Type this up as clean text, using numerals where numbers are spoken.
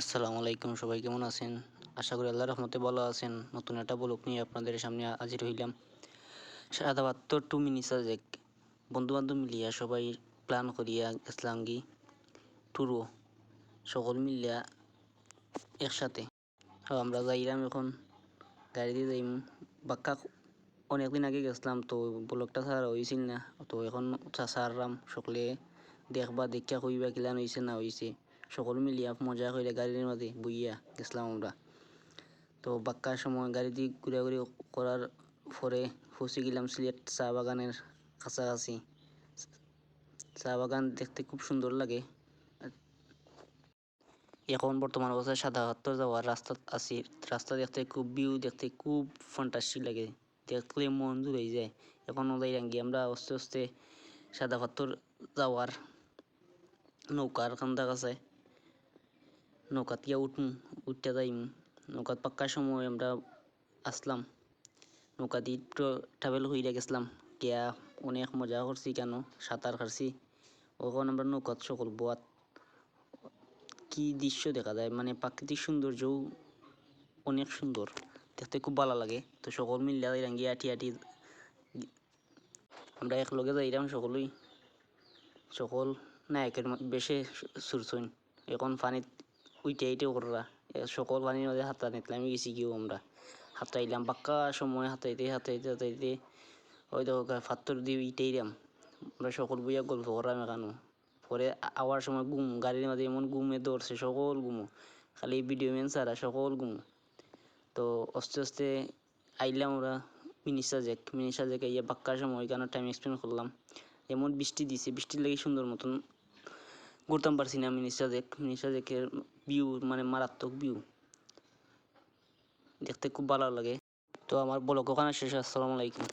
আসসালামু আলাইকুম, সবাই কেমন আছেন? আশা করি আল্লাহর রহমতে ভালো আছেন। নতুন একটা ব্লগ নিয়ে আপনাদের সামনে হাজির হইলাম। সাদাবাত্তর টু মিনি সাজেক বন্ধুবান্ধব মিলিয়া সবাই প্ল্যান করিয়া গেছিলাম গি ট্যুরও সকল মিলিয়া একসাথে। আমরা যাইলাম এখন গাড়ি দিয়ে যাইম বাক্কা। অনেকদিন আগে গেছিলাম তো ব্লগটা ছাড়া হয়েছিল না, তো এখন ছাড়লাম। সকলে দেখবা দেখিয়া কইবা কিলান হয়েছে না হয়েছে। সকল মিলিয়া মজা করে গাড়ির মাঝে বইয়া গেছিলাম আমরা। তো বাক্কার সময় গাড়ি দিয়ে ঘোরাঘুরি করার পরে পৌঁছে গেলাম সিলেট চা বাগানের কাছাকাছি। চা বাগান দেখতে খুব সুন্দর লাগে। এখন বর্তমান অবস্থায় সাদাকাত্তর যাওয়ার রাস্তা আছি। রাস্তা দেখতে খুব ভিউ দেখতে খুব ফ্যান্টাস্টিক লাগে, দেখলে মন জুড়ে যায়। এখন যাইরাঙ্গি আমরা আস্তে আস্তে সাদাপাত্তর যাওয়ার নৌকার কান্দা কাছে নৌকাত গিয়া উঠতে যাইম। নৌকাত পাক্কার সময় আমরা আসলাম, নৌকা দিয়ে ট্রাভেল হইয়া গেছিলাম গিয়া অনেক মজা করছি, কেন সাঁতার কাটছি। ওখানে আমরা নৌকাত সকল বোয়াত কি দৃশ্য দেখা যায়, মানে প্রাকৃতিক সৌন্দর্যও অনেক সুন্দর, দেখতে খুব ভালো লাগে। তো সকল মিলিয়া যাইরাঙ্গি আটি আটি আমরা একলগে যাইলাম সকল নায়কের বেশে সুরসইন। এখন পানিত উইটে আইটে কররা সকল পানির মধ্যে হাতটা নিতলাম গেছি কেউ আমরা হাতাইলাম বাক্কা সময় হাতাইতে ওই দেখো পাথর দিয়ে ইটেইলাম আমরা সকল বইয়া গল্প করাম এখানো। পরে আওয়ার সময় গাড়ির মাঝে এমন ঘুমে ধরছে, সকল ঘুমো খালি ভিডিও ম্যান ছাড়া সকল ঘুমো। তো আস্তে আস্তে আইলাম আমরা মিনি সাজেক আইয়া বাক্কার সময় ওইখানে টাইম স্পেন্ড করলাম। এমন বৃষ্টি দিছে, বৃষ্টির লেগে সুন্দর মতন ঘুরতাম পারছি না। মিনি সাজেকের ভিউ মানে মারাত্মক ভিউ, দেখতে খুব ভালো লাগে। তো আমার ব্লগ ওখানে শেষ। আসসালামু আলাইকুম।